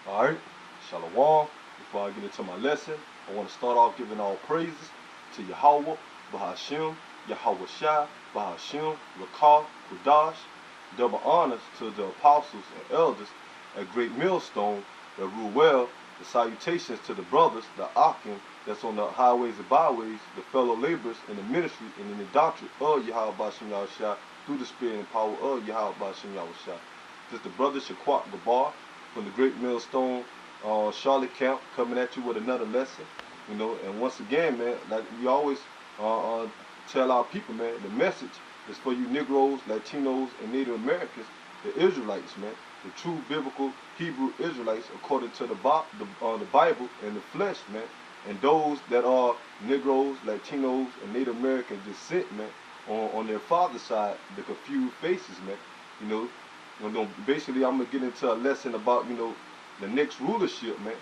Alright, Shalom. Before I get into my lesson, I want to start off giving all praises to Yahweh, Bahashim, Yahweh Shai, Bahashim, Rakah, Kudash. Double honors to the apostles and elders at Great Millstone that rule well. The salutations to the brothers, the Akim, that's on the highways and byways, the fellow laborers in the ministry and in the doctrine of Yahweh Bahashim Yahweh Shai through the spirit and power of Yahweh Bahashim Yahweh Shai. This is the brother Shaquat Gabar from the Great Millstone Charlotte camp, coming at you with another lesson. And once again, man, like we always tell our people, man, the message is for you Negroes, Latinos, and Native Americans, the Israelites, man, the true biblical Hebrew Israelites according to the Bible and the flesh, man, and those that are Negroes, Latinos, and Native American descent, man, on their father's side, the confused faces, man. Basically, I'm gonna get into a lesson about the next rulership, man.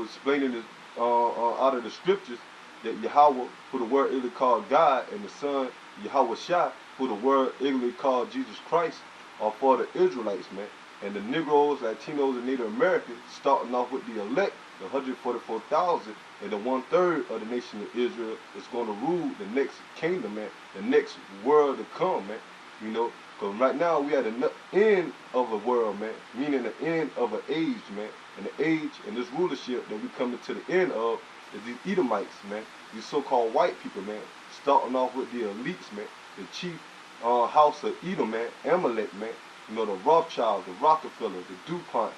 Explaining it out of the scriptures that Yahweh, who the word Ignorantly called God, and the Son Yahweh Shai, who the word Ignorantly called Jesus Christ, are for the Israelites, man. And the Negroes, Latinos, and Native Americans, starting off with the elect, the 144,000, and the 1/3 of the nation of Israel is going to rule the next kingdom, man, the next world to come, man. Because right now we at the end of a world, man, meaning the end of an age, man. And the age and this rulership that we coming to the end of is these Edomites, man. These so-called white people, man. Starting off with the elites, man. The chief house of Edom, man. Amalek, man. The Rothschilds, the Rockefeller, the DuPont,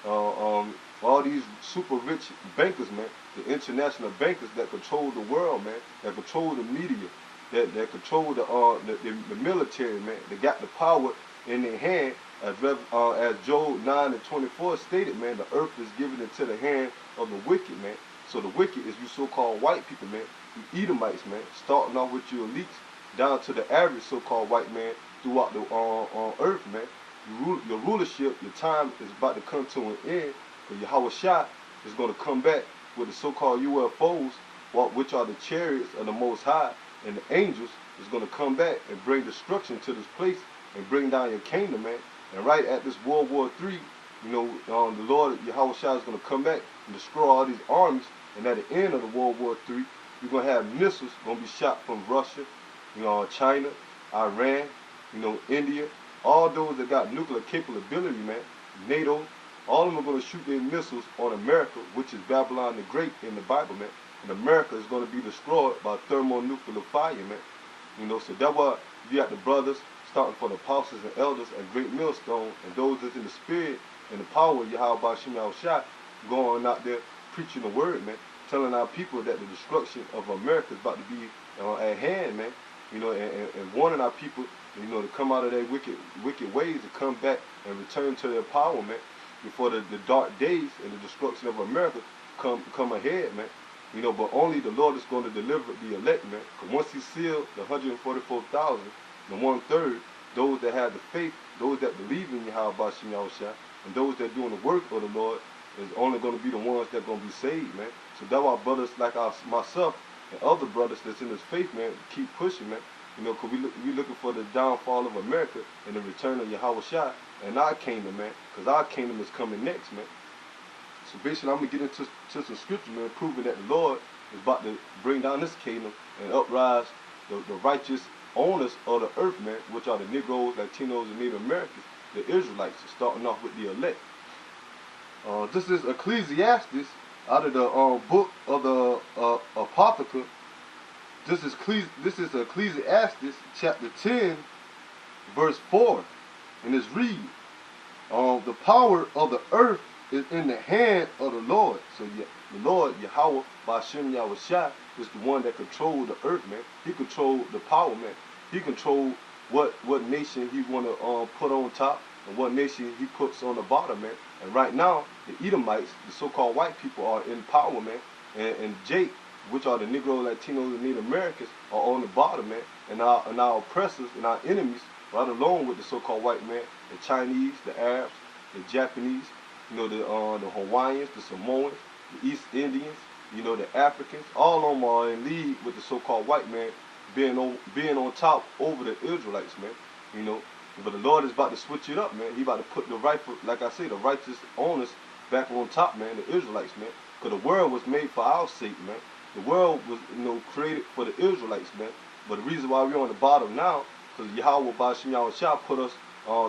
all these super rich bankers, man. The international bankers that control the world, man. That control the media. That control the military, man. They got the power in their hand, as Job 9:24 stated, man. The earth is given into the hand of the wicked, man. So the wicked is you so-called white people, man. You Edomites, man. Starting off with your elites down to the average so-called white man throughout the earth, man. Your rulership, your time is about to come to an end. But Yahweh Shai is going to come back with the so-called UFOs, which are the chariots of the Most High. And the angels is going to come back and bring destruction to this place and bring down your kingdom, man. And right at this World War III, the Lord Yahweh Shai is going to come back and destroy all these armies. And at the end of the World War III, you're going to have missiles going to be shot from Russia, China, Iran, India, all those that got nuclear capability, man. NATO, all of them are going to shoot their missiles on America, which is Babylon the Great in the Bible, man. And America is going to be destroyed by thermonuclear fire, man. So that's why you got the brothers, starting for the apostles and elders at Great Millstone, and those that's in the spirit and the power of Yahweh Bahashim Yahweh Shai, going out there preaching the word, man. Telling our people that the destruction of America is about to be at hand, man. And warning our people, to come out of their wicked ways, to come back and return to their power, man. Before the dark days and the destruction of America come ahead, man. But only the Lord is going to deliver the elect, man. Because once he sealed the 144,000, the 1/3, those that have the faith, those that believe in Yahweh Bahashim Yahweh Shai, and those that doing the work of the Lord, is only going to be the ones that are going to be saved, man. So that's why brothers like myself and other brothers that's in this faith, man, keep pushing, man. Because we looking for the downfall of America and the return of Yahweh Shai and our kingdom, man. Because our kingdom is coming next, man. So basically, I'm going to get into some scripture, man, proving that the Lord is about to bring down this kingdom and uprise the righteous owners of the earth, man, which are the Negroes, Latinos, and Native Americans, the Israelites, starting off with the elect. This is Ecclesiastes out of the book of the Apothecary. This is Ecclesiastes chapter 10, verse 4, and it's read, the power of the earth is in the hand of the Lord. So the Lord, Yahweh, Bahashim Yahweh Shai, is the one that controls the earth, man. He controls the power, man. He controls what nation he want to put on top and what nation he puts on the bottom, man. And right now, the Edomites, the so-called white people, are in power, man. And Jake, which are the Negro, Latinos, and Native Americans, are on the bottom, man. And our oppressors and our enemies, right along with the so-called white man, the Chinese, the Arabs, the Japanese, the Hawaiians, the Samoans, the East Indians, the Africans, all of them are in league with the so-called white man being on top over the Israelites, man. But the Lord is about to switch it up, man. He about to put the rightful, like I say, the righteous owners back on top, man, the Israelites, man. Because the world was made for our sake, man. The world was, created for the Israelites, man. But the reason why we're on the bottom now, because Yahweh Bashim Yahushua put us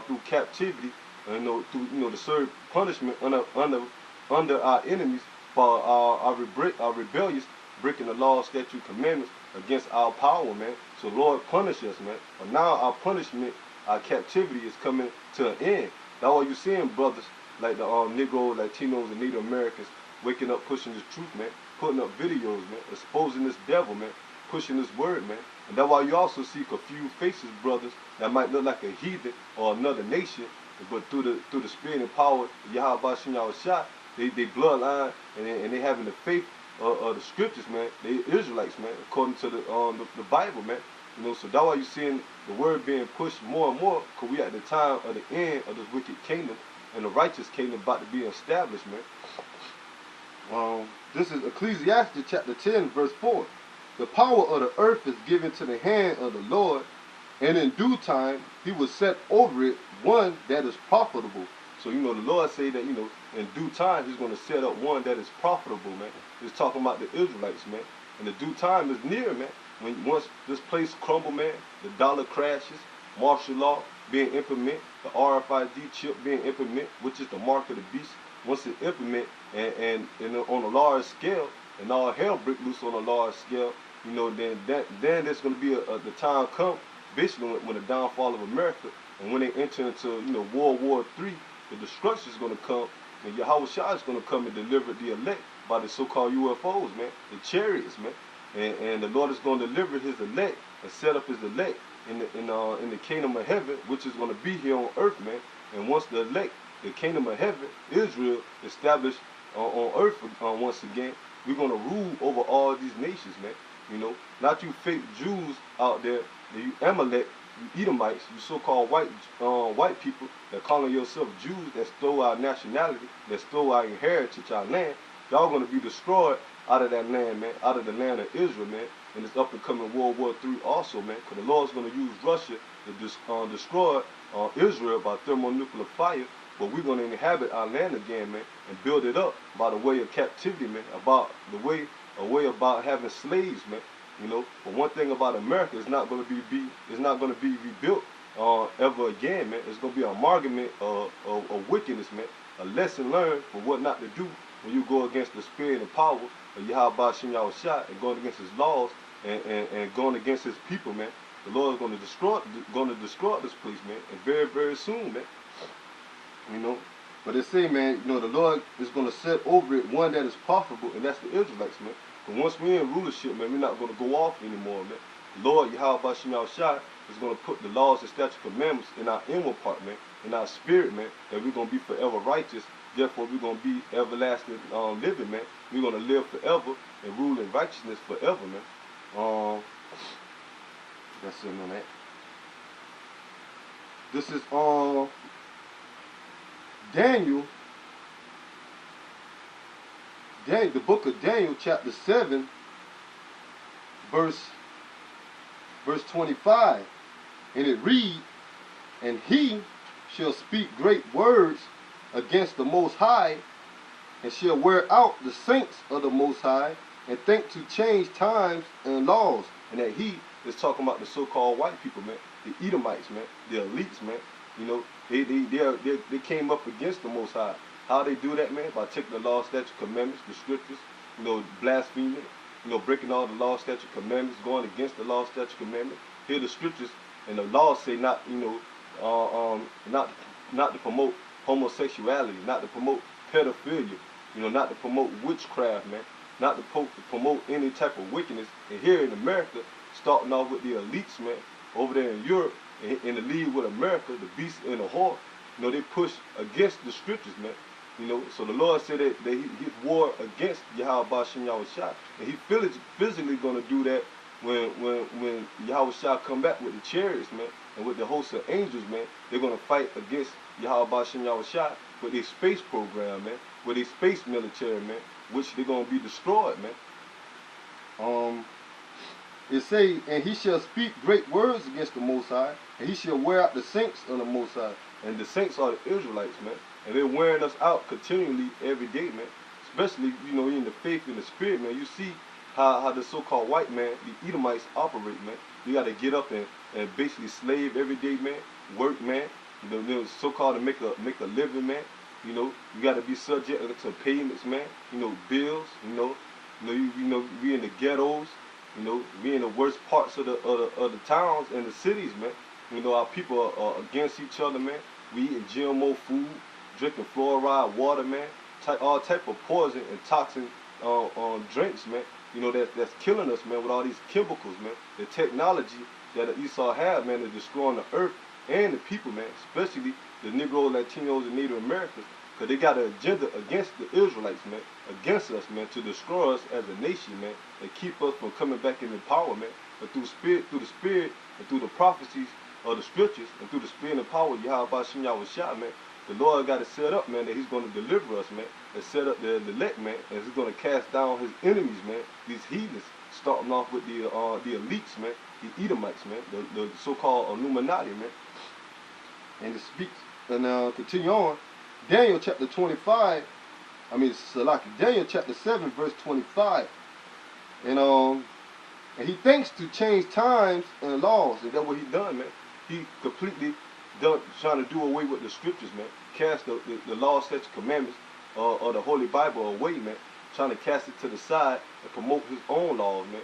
through captivity, through to serve punishment under our enemies for our rebellious breaking the law, statute, commandments against our power, man. So Lord punish us, man. But now our punishment, our captivity is coming to an end. That's why you seeing brothers like the Negros, Latinos, and Native Americans waking up, pushing this truth, man, putting up videos, man, exposing this devil, man, pushing this word, man. And that's why you also see confused faces, brothers, that might look like a heathen or another nation, but through the spirit and power of Yahweh Bashim Yahushua, they bloodline and they having the faith of the scriptures, man. They Israelites, man, according to the Bible, man. So that's why you're seeing the word being pushed more and more, because we at the time of the end of this wicked kingdom, and the righteous kingdom about to be established, man. This is Ecclesiastes chapter 10, verse 4. The power of the earth is given to the hand of the Lord, and in due time he will set over it one that is profitable. So, the Lord say that, in due time he's going to set up one that is profitable, man. He's talking about the Israelites, man. And the due time is near, man. Once this place crumble, man, the dollar crashes, martial law being implemented, the RFID chip being implemented, which is the mark of the beast. Once it implement and on a large scale, and all hell break loose on a large scale, then there's going to be the time come, basically when the downfall of America, and when they enter into World War III, the destruction is going to come, and Yahweh Shai is going to come and deliver the elect by the so-called UFOs, man, the chariots, man, and the Lord is going to deliver his elect and set up his elect in the kingdom of heaven, which is going to be here on earth, man. And once the elect, the kingdom of heaven, Israel, established on earth once again, we're going to rule over all these nations, man. Not you fake Jews out there, you Amalek, you Edomites, you so-called white people that calling yourself Jews, that stole our nationality, that stole our heritage, our land. Y'all going to be destroyed out of that land, man, out of the land of Israel, man. And it's up and coming World War III also, man, because the Lord's going to use Russia to destroy Israel by thermonuclear fire. But we're going to inhabit our land again, man, and build it up by the way of captivity, man, about a way about having slaves, man. But one thing about America, it's not going to be rebuilt ever again, man. It's going to be an amalgamate of wickedness, man. A lesson learned for what not to do when you go against the spirit and power of Yahweh Bashim Yahushua and going against his laws and going against his people, man. The Lord is going to destroy this place, man, and very, very soon, man. But they say, man, the Lord is going to set over it one that is profitable, and that's the Israelites, man. But once we're in rulership, man, we're not going to go off anymore, man. The Lord, Yahweh Bashim Yahushua, is going to put the laws and statute commandments in our inward part, man, in our spirit, man, that we're going to be forever righteous. Therefore, we're going to be everlasting living, man. We're going to live forever and rule in righteousness forever, man. That's it on that. This is Daniel, the book of Daniel, chapter 7, verse 25. And it reads, and he shall speak great words against the Most High, and shall wear out the saints of the Most High, and think to change times and laws. And that he is talking about the so-called white people, man, the Edomites, man, the elites, man. They came up against the Most High. How they do that, man? By taking the law, statute, commandments, the scriptures, blaspheming, breaking all the law, statute, commandments, going against the law, statute, commandments. Here the scriptures and the laws say not to promote homosexuality, not to promote pedophilia, not to promote witchcraft, man, not to promote any type of wickedness. And here in America, starting off with the elites, man, over there in Europe, in the league with America, the beast and the whore, they push against the scriptures, man. So the Lord said that he war against Yahweh Bashim Yahushua, and he physically going to do that when Yahweh shall come back with the chariots, man, and with the host of angels, man. They're going to fight against Yahweh Bashim Yahushua with their space program, man, with their space military, man, which they're going to be destroyed, man. It say, and he shall speak great words against the Most High, and he shall wear out the saints of the Most High. And the saints are the Israelites, man. and they're wearing us out continually every day, man. Especially, you know, in the faith and the spirit, man. You see how the so-called white man, the Edomites operate, man. You got to get up and basically slave every day, man. Work, man. You know, so-called to make a living, man. You know, you got to be subject to payments, man. You know, bills. You know, we in the ghettos. You know, we in the worst parts of the towns and the cities, man. You know, our people are against each other, man. We eating GMO food, drinking fluoride water, man. All type of poison and toxin drinks, man. You know, that's killing us, man, with all these chemicals, man. The technology that Esau had, man, is destroying the earth and the people, man. Especially the Negros, Latinos, and Native Americans, because they got an agenda against the Israelites, man. Against us, man, to destroy us as a nation, man, and keep us from coming back in power, man. But through the spirit, and through the prophecies of the scriptures, and through the spirit and power of Yahweh Shem Yahushua, man, the Lord got it set up, man, that he's going to deliver us, man, and set up the elect, man, and he's going to cast down his enemies, man, these heathens, starting off with the elites, man, the Edomites, man, the so-called Illuminati, man. And it speaks, and continue on, Daniel chapter 25, Daniel chapter 7, verse 25, and he thinks to change times and laws, and that's what he done, man. He completely done trying to do away with the scriptures, man. Cast the law, statutes, commandments, or the Holy Bible away, man. Trying to cast it to the side and promote his own laws, man.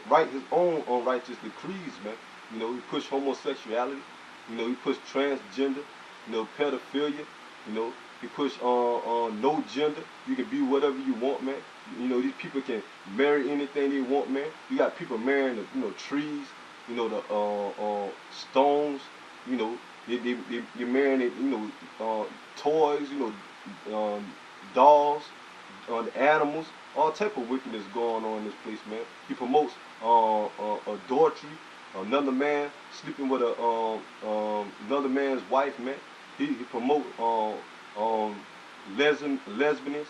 Write his own unrighteous decrees, man. You know, he pushed homosexuality. You know, he pushed transgender. You know, pedophilia. You know, he pushed no gender. You can be whatever you want, man. You know, these people can marry anything they want, man. You got people marrying the, you know, trees. You know, the stones. You know, they're marrying it, you know, toys. You know, dolls. The animals, all type of wickedness going on in this place, man. He promotes adultery, another man sleeping with another man's wife, man. He promotes lesbianism.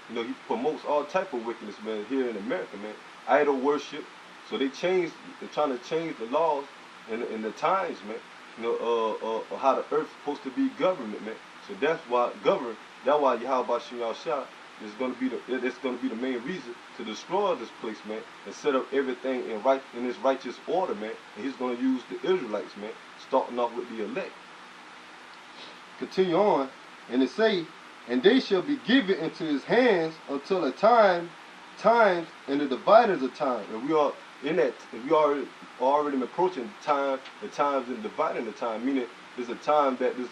You know, he promotes all type of wickedness, man, here in America, man. Idol worship. So they're trying to change the laws and the times, man. You know, how the earth's supposed to be governed, man. So that's why Yahweh Shem Yahushua is going to be the main reason to destroy this place, man, and set up everything in its righteous order, man. And he's going to use the Israelites, man, starting off with the elect. Continue on, and it say, and they shall be given into his hands until a times and the dividers of time. And we are in that. We already approaching the times and dividing the time, meaning there's a time that the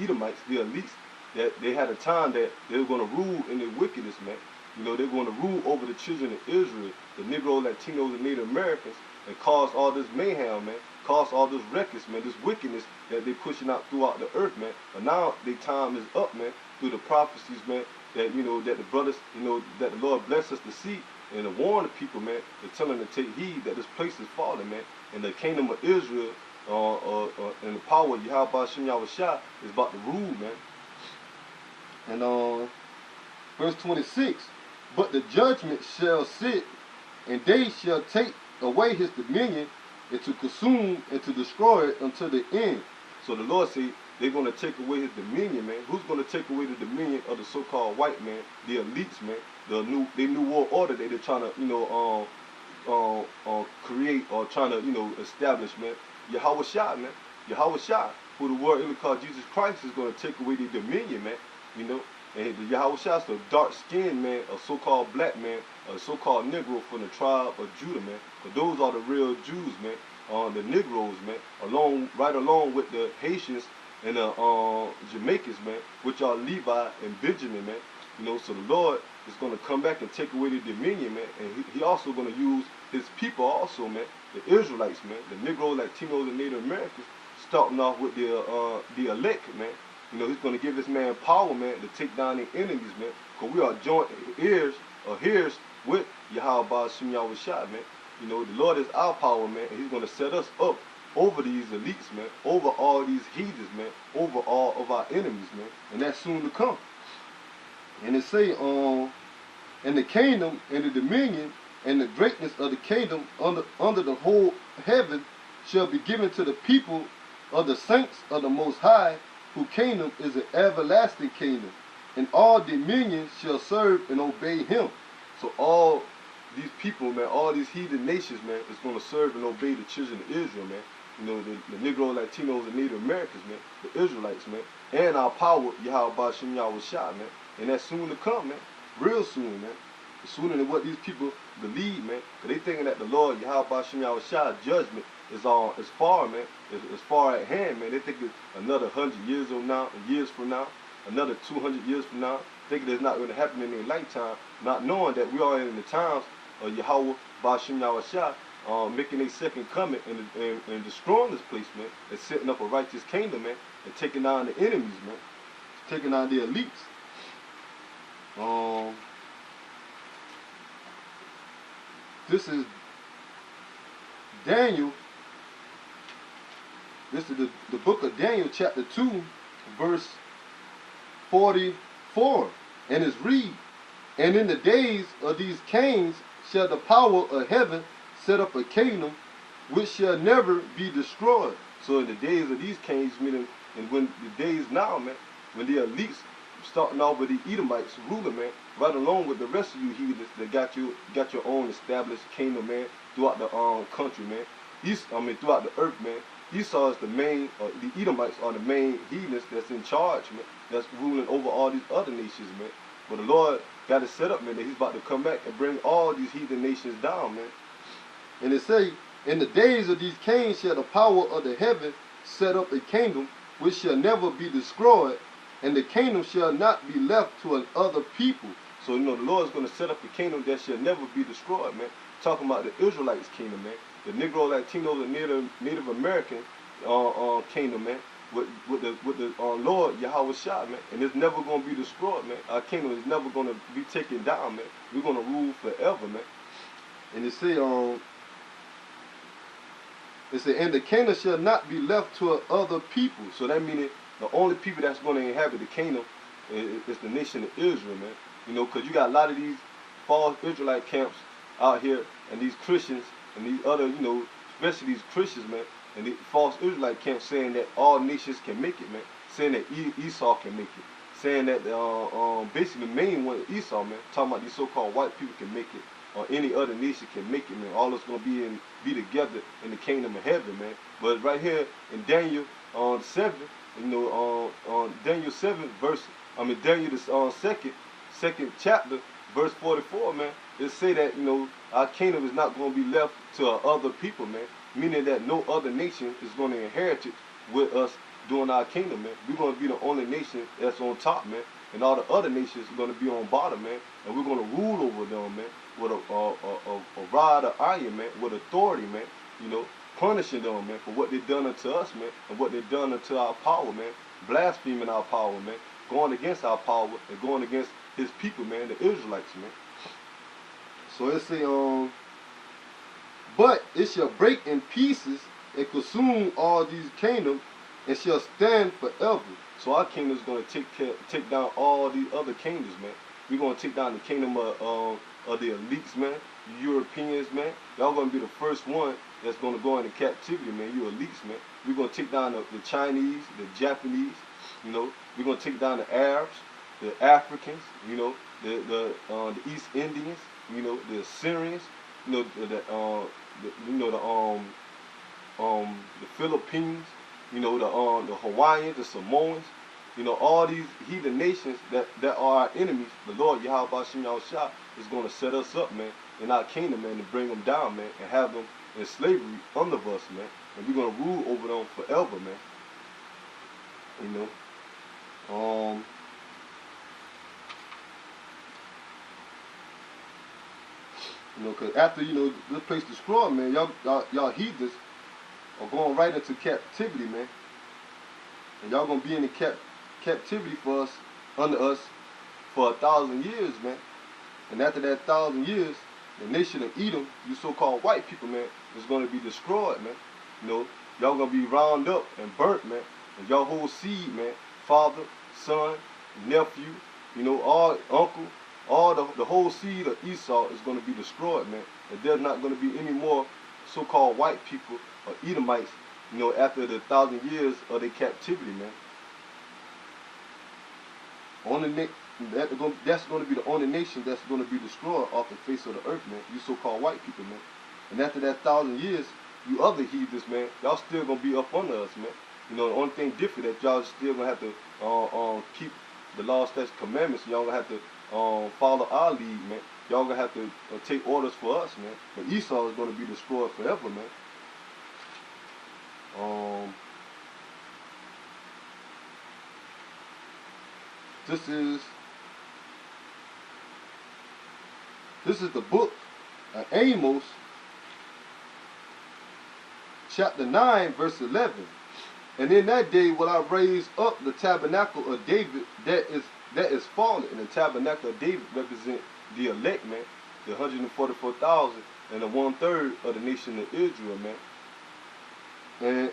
Edomites, the elites, that they had a time that they were going to rule in the wickedness, man. You know, they're going to rule over the children of Israel, the Negros, Latinos, and Native Americans, and cause all this mayhem, man. Cause all this ruckus, man, this wickedness that they're pushing out throughout the earth, man. But now their time is up, man, through the prophecies, man, that, you know, that the brothers, you know, that the Lord bless us to see and to warn the people, man, to tell them to take heed that this place is falling, man. And the kingdom of Israel and the power of Yahweh Shem Yahushua is about to rule, man. And verse 26, but the judgment shall sit, and they shall take away his dominion, and to consume and to destroy it until the end. So the Lord said they're going to take away his dominion, man. Who's going to take away the dominion of the so-called white man, the elites, man, the new world order that they're trying to, you know, create or trying to, you know, establish, man. Yahweh Shah, man. Yahweh Shah, who the world really called Jesus Christ, is going to take away the dominion, man. You know, and the Yahweh Shah is a dark-skinned man, a so-called black man, a so-called Negro from the tribe of Judah, man. But those are the real Jews, man. The Negroes, man, right along with the Haitians and the Jamaicans, man, which are Levi and Benjamin, man. You know, so the Lord is going to come back and take away the dominion, man. And he also going to use his people also, man, the Israelites, man, the Negros, Latinos, and Native Americans, starting off with the elect, man. You know, he's going to give this man power, man, to take down the enemies, man. Because we are joint heirs with Yahweh Shem Yahushua, man. You know, the Lord is our power, man, and he's going to set us up over these elites, man, over all these heathens, man, over all of our enemies, man. And that's soon to come. And it say, and the kingdom and the dominion and the greatness of the kingdom under the whole heaven shall be given to the people of the saints of the Most High, whose kingdom is an everlasting kingdom, and all dominions shall serve and obey him. So all these people, man, all these heathen nations, man, is going to serve and obey the children of Israel, man. You know, the Negro, Latinos, and Native Americans, man, the Israelites, man, and our power, Yahweh Ba'Shem Yahweh Shah, man. And that's soon to come, man. Real soon, man. Sooner than what these people believe, man. Because they thinking that the Lord, Yahweh Ba'Shem Yahweh Shah, judgment is far, man. It's far at hand, man. They think it's another 100 years from now, another 200 years from now. Thinking it's not going to happen in their lifetime, not knowing that we are in the times of Yahweh Ba'Shem Yahweh Shah, making a second coming and destroying this place, man, and setting up a righteous kingdom, man, and taking down the enemies, man, taking down the elites. This is Daniel. This is the book of Daniel, chapter 2, verse 44. And it's read, and in the days of these kings shall the power of heaven set up a kingdom which shall never be destroyed. So in the days of these kings, meaning, and when the days now, man, when the elites, starting off with the Edomites ruling, man, right along with the rest of you heathens that got your own established kingdom, man, throughout the country, man. Throughout the earth, man. Esau is the main, the Edomites are the main heathens that's in charge, man, that's ruling over all these other nations, man. But the Lord got it set up, man, that he's about to come back and bring all these heathen nations down, man. And it say, in the days of these kings shall the power of the heaven set up a kingdom which shall never be destroyed, and the kingdom shall not be left to another people. So, you know, the Lord is going to set up a kingdom that shall never be destroyed, man. Talking about the Israelites' kingdom, man. The Negro, Latinos, and Native American kingdom, man. With the Lord, Yahweh Shah, man. And it's never going to be destroyed, man. Our kingdom is never going to be taken down, man. We're going to rule forever, man. And it say, and the kingdom shall not be left to other people. So that means the only people that's going to inhabit the kingdom is the nation of Israel, man. You know, because you got a lot of these false Israelite camps out here, and these Christians, and these other, you know, especially these Christians, man, and the false Israelite camps saying that all nations can make it, man. Saying that Esau can make it. Saying that basically the main one is Esau, man. Talking about these so-called white people can make it, or any other nation can make it, man. All us going to be together in the kingdom of heaven, man. But right here in Daniel 7, you know, Daniel 7 verse, Daniel the second chapter, verse 44, man, it say that, you know, our kingdom is not going to be left to other people, man. Meaning that no other nation is going to inherit it with us doing our kingdom, man. We're going to be the only nation that's on top, man. And all the other nations are going to be on bottom, man. And we're going to rule over them, man, with a rod of iron, man, with authority, man. You know, punishing them, man, for what they done unto us, man, and what they done unto our power, man. Blaspheming our power, man. Going against our power and going against his people, man, the Israelites, man. So it say, but it shall break in pieces and consume all these kingdoms and shall stand forever. So our kingdom is going to take down all these other kingdoms, man. We're going to take down the kingdom of the elites, man, the Europeans, man. Y'all going to be the first one that's going to go into captivity, man, you elites, man. We're going to take down the Chinese, the Japanese, you know. We're going to take down the Arabs, the Africans, you know, the East Indians, you know, the Assyrians, you know, the Philippines, you know, the Hawaiians, the Samoans, you know, all these heathen nations that are our enemies. The Lord Yahweh Ba'Shem Yahweh Shah is going to set us up, man, in our kingdom, man, to bring them down, man, and have them in slavery under us, man, and we're going to rule over them forever, man. You know. You know, because after, you know, this place destroyed, man, y'all heathens are going right into captivity, man. And y'all going to be in the captivity for us, under us, for 1,000 years, man. And after that 1,000 years, the nation of Edom, you so-called white people, man, is going to be destroyed, man. You know, y'all going to be rounded up and burnt, man. And y'all whole seed, man, father, son, nephew, you know, all uncle, all the whole seed of Esau is going to be destroyed, man. And there's not going to be any more so-called white people or Edomites, you know, after the 1,000 years of their captivity, man. That's going to be the only nation that's going to be destroyed off the face of the earth, man. You so-called white people, man. And after that 1,000 years, you other heathens, man, y'all still going to be up under us, man. You know, the only thing different that y'all still going to have to keep the law, statutes, commandments. Y'all going to have to follow our lead, man. Y'all going to have to take orders for us, man. But Esau is going to be destroyed forever, man. This is the book of Amos, chapter 9, verse 11. And in that day will I raise up the tabernacle of David that is fallen. And the tabernacle of David represent the elect, man, the 144,000 and the 1/3 of the nation of Israel, man. And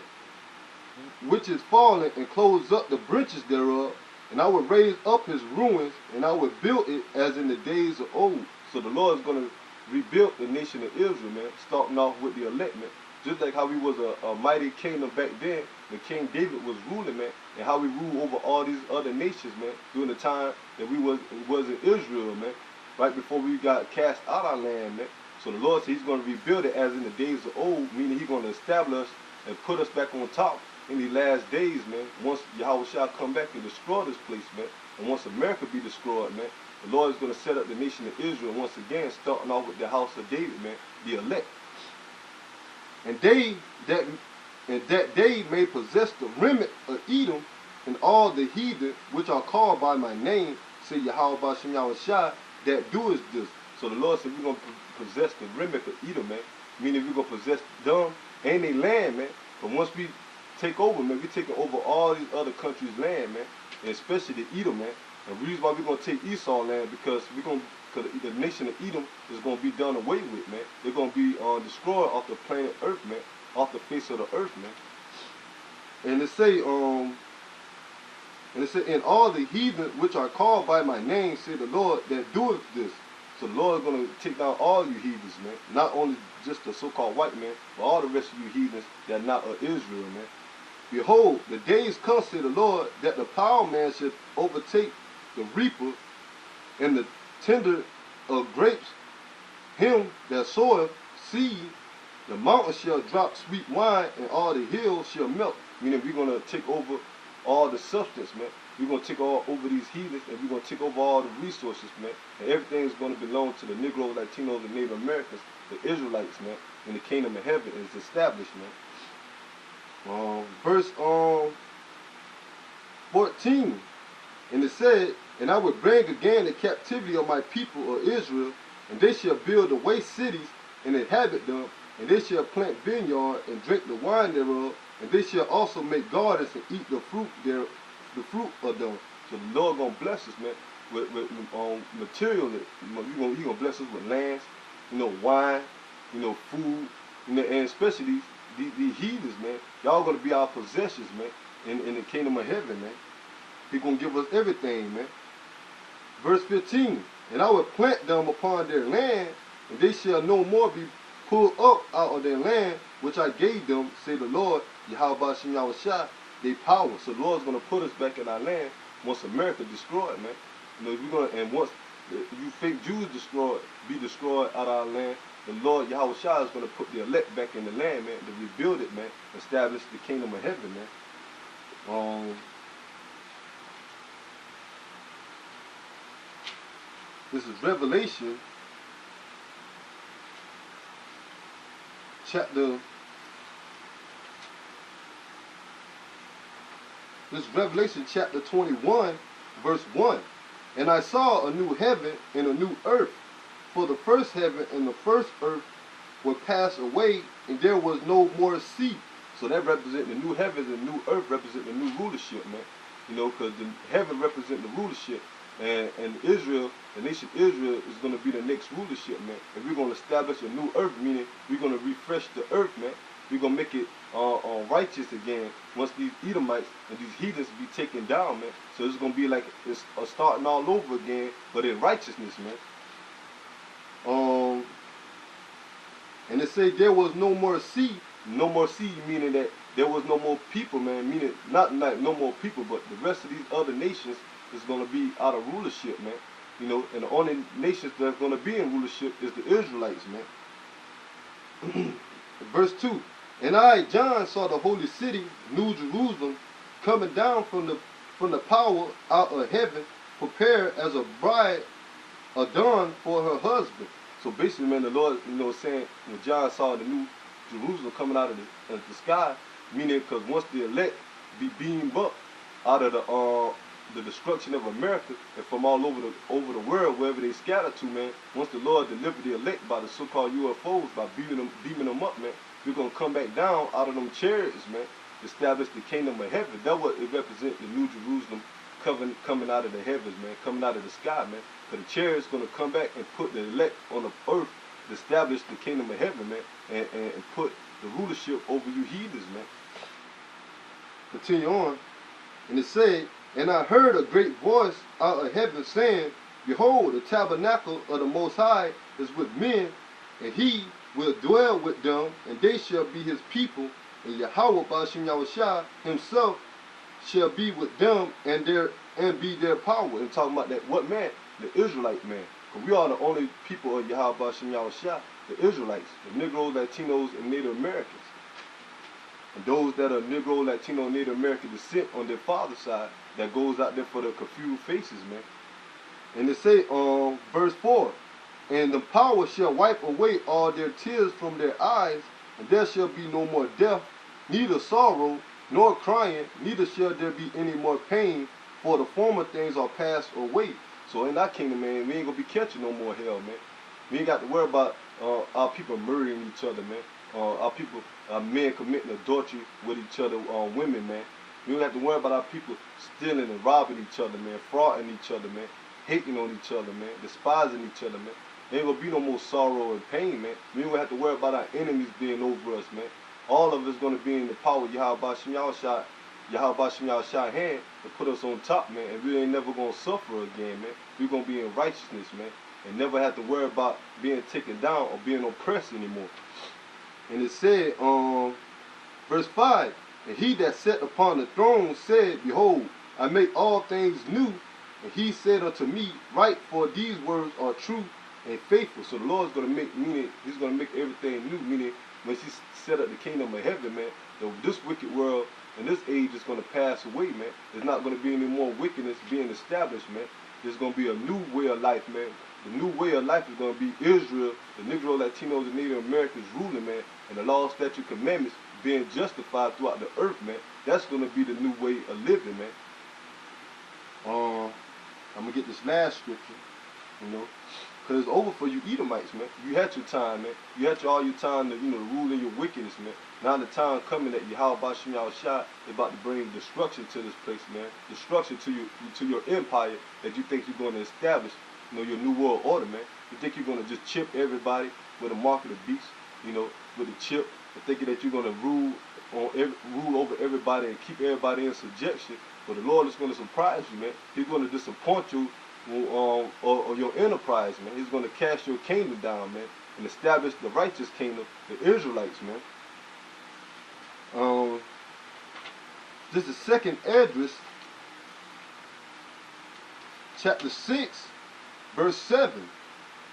which is fallen, and close up the branches thereof, and I will raise up his ruins, and I will build it as in the days of old. So the Lord is going to rebuild the nation of Israel, man, starting off with the elect, man. Just like how we was a mighty kingdom back then, the King David was ruling, man, and how we rule over all these other nations, man, during the time that we was in Israel, man, right before we got cast out our land, man. So the Lord said he's going to rebuild it as in the days of old, meaning he's going to establish and put us back on top in these last days, man. Once Yahweh shall come back and destroy this place, man, and once America be destroyed, man, the Lord is going to set up the nation of Israel once again, starting off with the house of David, man, the elect. And that they may possess the remnant of Edom and all the heathen which are called by my name, say Yahweh B'Shem Yahushua, that doeth this. So the Lord said we're going to possess the remnant of Edom, man, meaning we're going to possess them and their land, man. But once we take over, man, we're taking over all these other countries' land, man, and especially the Edom, man. And the reason why we're going to take Esau land, because the nation of Edom is going to be done away with, man. They're going to be destroyed off the planet Earth, man, off the face of the earth, man. And it say, and all the heathen which are called by my name, say the Lord, that doeth this. So the Lord is going to take down all you heathens, man. Not only just the so-called white man, but all the rest of you heathens that are not of Israel, man. Behold, the days come, say the Lord, that the plowman should overtake the reaper, and the tender of grapes, him that soweth seed. The mountains shall drop sweet wine, and all the hills shall melt. Meaning we're going to take over all the substance, man. We're going to take over these heathens, and we're going to take over all the resources, man. And everything is going to belong to the Negros, Latinos, and Native Americans, the Israelites, man. And the kingdom of heaven is established, man. Verse 14. And it said, and I will bring again the captivity of my people of Israel, and they shall build the waste cities and inhabit them, and they shall plant vineyard and drink the wine thereof, and they shall also make gardens and eat the fruit of them. So the Lord gonna bless us, man, with material. He gonna bless us with lands, you know, wine, you know, food, you know, and especially these heathens, man. Y'all gonna be our possessions, man, in the kingdom of heaven, man. He gonna give us everything, man. Verse 15, and I will plant them upon their land, and they shall no more be pulled up out of their land, which I gave them, say the Lord, Yahweh B'Shem Yahushua, they power. So the Lord's gonna put us back in our land once America destroyed, man. You know, we're gonna, and once you fake Jews be destroyed out of our land, the Lord Yahweh Shah is gonna put the elect back in the land, man, to rebuild it, man, establish the kingdom of heaven, man. This is Revelation chapter 21, verse 1. And I saw a new heaven and a new earth, for the first heaven and the first earth were passed away, and there was no more sea. So that represents the new heavens and new earth represent the new rulership, man. You know, because the heaven represents the rulership, and Israel, the nation Israel, is going to be the next rulership, man. And we're going to establish a new earth, meaning we're going to refresh the earth, man. We're going to make it righteous again once these Edomites and these heathens be taken down, man. So it's going to be like it's starting all over again, but in righteousness, man. And it say there was no more sea. No more sea, meaning that there was no more people, man. Meaning not no more people, but the rest of these other nations is going to be out of rulership, man. You know, and the only nations that's going to be in rulership is the Israelites, man. Verse 2. And I, John, saw the holy city, New Jerusalem, coming down from the power out of heaven, prepared as a bride adorned for her husband. So basically, man, the Lord, you know, saying when John saw the New Jerusalem coming out of the sky, meaning because once the elect be beamed up out of the destruction of America and from all over the world, wherever they scattered to, man, once the Lord delivered the elect by the so-called UFOs, by beaming them up, man, we're going to come back down out of them chariots, man, establish the kingdom of heaven. That's what it represents, the New Jerusalem coming out of the heavens, man, coming out of the sky, man. Because the chariot's going to come back and put the elect on the earth, establish the kingdom of heaven, man, and put the rulership over you heathens, man. Continue on. And it said, and I heard a great voice out of heaven saying, behold, the tabernacle of the Most High is with men, and he will dwell with them, and they shall be his people, and Yahweh Ba'ashem Yahushua himself shall be with them, and be their power. And talking about that, what man? The Israelite man. Because we are the only people of Yahweh Ba'ashem Yahushua, the Israelites, the Negroes, Latinos, and Native Americans. And those that are Negro, Latino, Native American descent on their father's side, that goes out there for the confused faces, man. And it say verse 4, and the power shall wipe away all their tears from their eyes, and there shall be no more death, neither sorrow, nor crying, neither shall there be any more pain, for the former things are passed away. So in that kingdom, man, we ain't going to be catching no more hell, man. We ain't got to worry about our people murdering each other, man. Our people, men committing adultery with each other, women, man. We don't have to worry about our people stealing and robbing each other, man, frauding each other, man, hating on each other, man, despising each other, man. There ain't gonna be no more sorrow and pain, man. We don't have to worry about our enemies being over us, man. All of us gonna be in the power of Yahweh Ba'ashem Yahushua hand to put us on top, man, and we ain't never gonna suffer again, man. We gonna be in righteousness, man, and never have to worry about being taken down or being oppressed anymore. And it said, verse 5, and he that sat upon the throne said, behold, I make all things new. And he said unto me, write, for these words are true and faithful. So the Lord's going to make, meaning he's going to make everything new, meaning when he set up the kingdom of heaven, man, this wicked world and this age is going to pass away, man. There's not going to be any more wickedness being established, man. There's going to be a new way of life, man. The new way of life is going to be Israel, the Negro, Latinos, and Native Americans ruling, man, and the law, statute, commandments being justified throughout the earth, man. That's going to be the new way of living, man. I'm going to get this last scripture, you know, because it's over for you Edomites, man. You had your time, man. You had all your time to, you know, rule in your wickedness, man. Now the time coming that Yahweh Ba'ashem Yahushua is about to bring destruction to this place, man. Destruction to your empire that you think you're going to establish, you know, your new world order, man. You think you're going to just chip everybody with a mark of the beast, you know, with a chip, and thinking that you're going to rule over everybody and keep everybody in subjection. But the Lord is going to surprise you, man. He's going to disappoint you or your enterprise, man. He's going to cast your kingdom down, man, and establish the righteous kingdom, the Israelites, man. This is second Esdras, chapter 6, verse 7.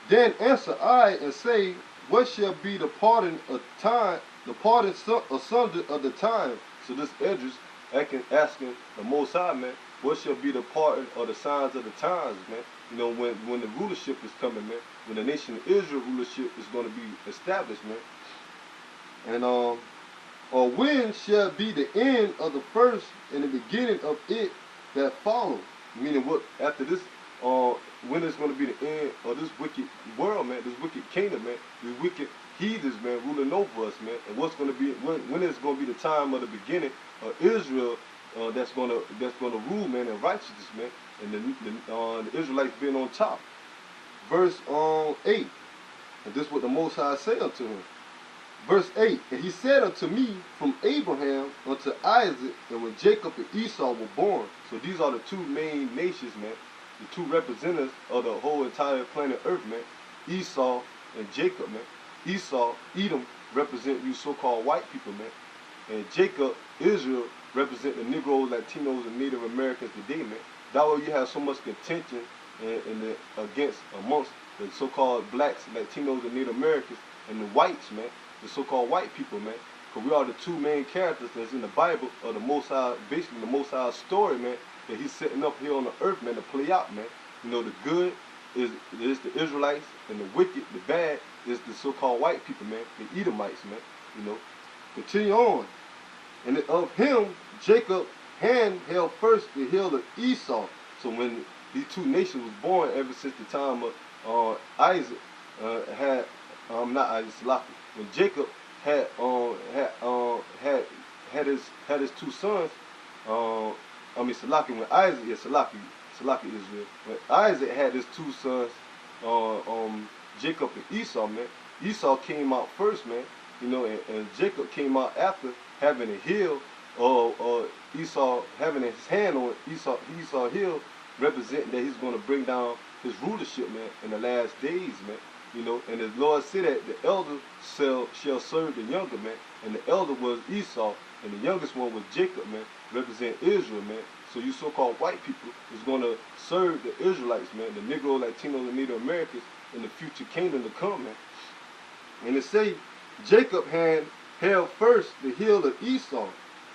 Then answer I and say, what shall be the pardon of time, the pardon asunder of the time? So this Esdras asking the Most High, man, what shall be the pardon or the signs of the times, man? You know, when the rulership is coming, man, when the nation of Israel rulership is going to be established, man. And or when shall be the end of the first and the beginning of it that follow? Meaning what after this, when is going to be the end of this wicked world, man, this wicked kingdom, man, these wicked heathens, man, ruling over us, man. And what's going to be, when is going to be the time of the beginning of Israel that's going to rule, man, in righteousness, man, and the Israelites being on top. Verse 8, and this is what the Most High said unto him. Verse 8, and he said unto me, from Abraham unto Isaac, and when Jacob and Esau were born. So these are the two main nations, man, the two representatives of the whole entire planet Earth, man. Esau and Jacob, man. Esau, Edom, represent you so-called white people, man. And Jacob, Israel, represent the Negroes, Latinos, and Native Americans today, man. That way you have so much contention against amongst the so-called blacks, Latinos, and Native Americans, and the whites, man, the so-called white people, man. Because we are the two main characters that's in the Bible of the Most High, basically the Most High story, man, that he's setting up here on the earth, man, to play out, man. You know, the good is the Israelites, and the wicked, the bad, is the so-called white people, man, the Edomites, man. You know, continue on. And of him, Jacob hand held first the hill of Esau. So when these two nations was born, ever since the time of Isaac not Isaac, Salaki. When Jacob had his two sons, Salaki, when Isaac, Salaki Israel. When Isaac had his two sons, Jacob and Esau, man, Esau came out first, man, you know, and Jacob came out after having a hill, Esau having his hand on Esau hill, representing that he's going to bring down his rulership, man, in the last days, man. You know, and the Lord said that the elder shall serve the younger, man, and the elder was Esau, and the youngest one was Jacob, man, represent Israel, man. So you so-called white people is going to serve the Israelites, man, the Negro, Latinos, and Native Americans in the future kingdom to come, man. And it say, Jacob held first the hill of Esau,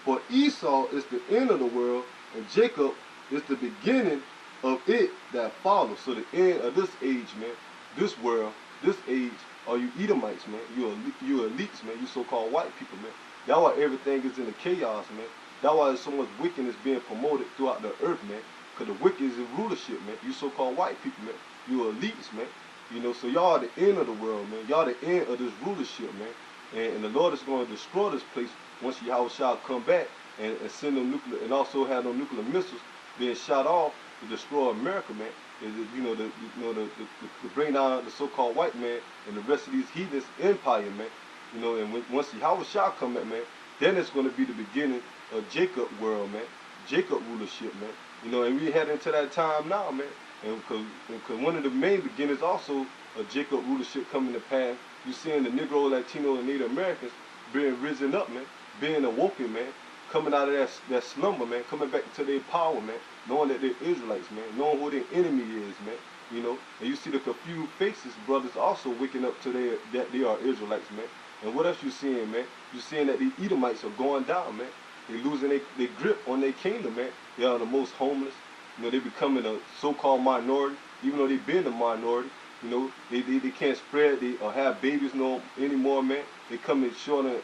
for Esau is the end of the world, and Jacob is the beginning of it that follows. So the end of this age, man, this world, this age, are you Edomites, man, you elites, man, you so-called white people, man. That's why everything is in the chaos, man. That's why there's so much wickedness being promoted throughout the earth, man. Because the wicked is in rulership, man. You so-called white people, man. You elites, man. You know, so y'all are the end of the world, man. Y'all the end of this rulership, man. And the Lord is going to destroy this place once Yahweh shall come back and send them nuclear, and also have no nuclear missiles being shot off to destroy America, man. To bring down the so-called white man and the rest of these heathens empire, man. You know, and once Yahweh shall come back, man, then it's going to be the beginning of Jacob world, man. Jacob rulership, man. You know, and we head into that time now, man. And because one of the main beginnings also of Jacob rulership coming to pass, you seeing the Negro, Latino, and Native Americans being risen up, man, being awoken, man, coming out of that slumber, man, coming back to their power, man, knowing that they're Israelites, man, knowing who their enemy is, man, you know. And you see the confused faces, brothers also waking up to that they are Israelites, man. And what else you seeing, man? You seeing that the Edomites are going down, man. They losing their grip on their kingdom, man. They are the most homeless. You know, they becoming a so-called minority, even though they've been a minority. You know, they can't spread or have babies anymore, man. They coming short of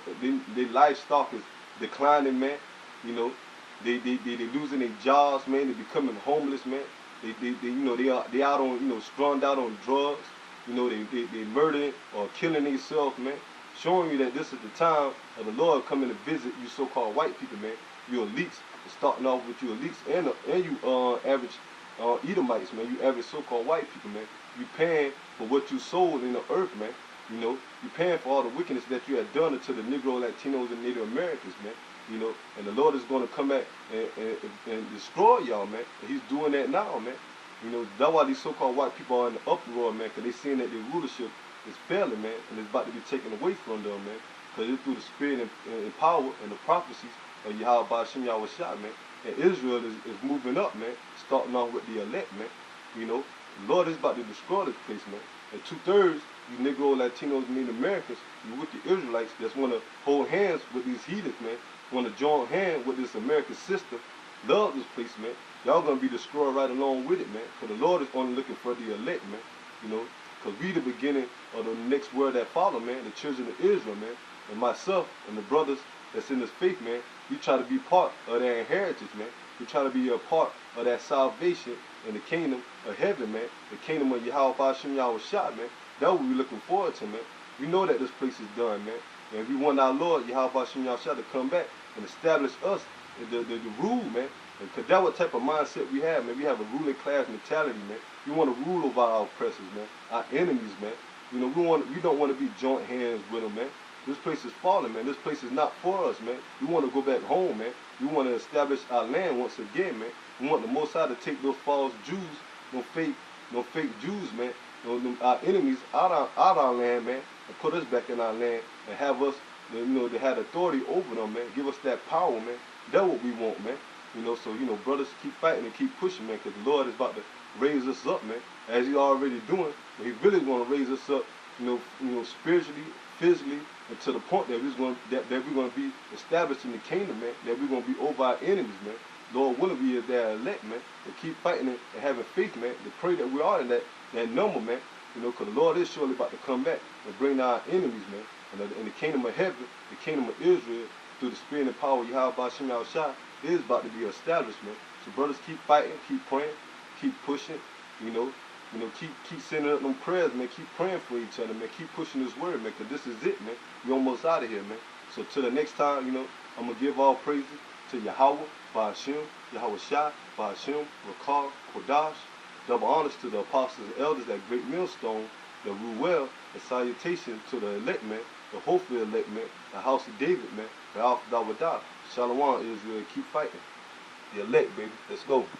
their livestock is declining, man. You know, they losing their jobs, man. They becoming homeless, man. They out on, strung out on drugs. You know, they murdering or killing themselves, man. Showing you that this is the time of the Lord coming to visit you so-called white people, man. You elites, starting off with you elites and you average Edomites, man. You average so-called white people, man. You paying for what you sold in the earth, man. You know, you paying for all the wickedness that you had done to the Negro, Latinos, and Native Americans, man. You know, and the Lord is going to come back and destroy y'all, man. And he's doing that now, man. You know, that's why these so-called white people are in the uproar, man, because they seeing that their rulership is failing, man, and it's about to be taken away from them, man. Because it's through the spirit and power and the prophecies of Yahweh Ba'ashem Yahweh Shah, man. And Israel is moving up, man, starting off with the elect, man. You know, the Lord is about to destroy this place, man. And 2/3, you Negro, Latinos, and Native Americans, you wicked Israelites that want to hold hands with these heathens, man, want to join hands with this American system, love this place, man. Y'all going to be destroyed right along with it, man. Because the Lord is only looking for the elect, man. You know, because we the beginning of the next world that follow, man, the children of Israel, man. And myself and the brothers that's in this faith, man, we try to be part of their inheritance, man. We try to be a part of that salvation in the kingdom of heaven, man. The kingdom of Yahweh Ba'ashem Yahweh Shah, man. That's what we're looking forward to, man. We know that this place is done, man. And we want our Lord, Yahweh Ba'ashem Yahweh Shah, to come back and establish us, the rule, man. Because that's what type of mindset we have, man. We have a ruling class mentality, man. We want to rule over our oppressors, man. Our enemies, man. You know, we don't want to be joint hands with them, man. This place is falling, man. This place is not for us, man. We want to go back home, man. We want to establish our land once again, man. We want the Most High to take those false Jews, no fake Jews, man. Our enemies out our land, man, and put us back in our land and have us, to have authority over them, man. Give us that power, man. That's what we want, man. You know, so, you know, brothers keep fighting and keep pushing, man, because the Lord is about to raise us up, man, as He already doing. But He really going to raise us up, you know, spiritually, physically, and to the point that we're going to be established in the kingdom, man, that we're going to be over our enemies, man. Lord willing, we is their elect, man, to keep fighting and having faith, man, to pray that we are in that number, man, you know, because the Lord is surely about to come back and bring down our enemies, man, and in the kingdom of heaven, the kingdom of Israel, through the spirit and power of Yahweh Shem Yahushua, is about to be established, man. So brothers, keep fighting, keep praying, keep pushing, you know, keep sending up them prayers, man. Keep praying for each other, man. Keep pushing this word, man, because this is it, man. We almost out of here, man. So till the next time, you know, I'm going to give all praises to Yahweh, Ba'ashem, Yahweh Shai, Ba'ashem, Rakar, Kodash. Double honors to the apostles and elders, that great millstone, the Ruel, and salutation to the elect, man, the hopefully elect, man, the house of David, man, the Alpha Dawadah. Shalom, Israel, keep fighting. The elect, baby. Let's go.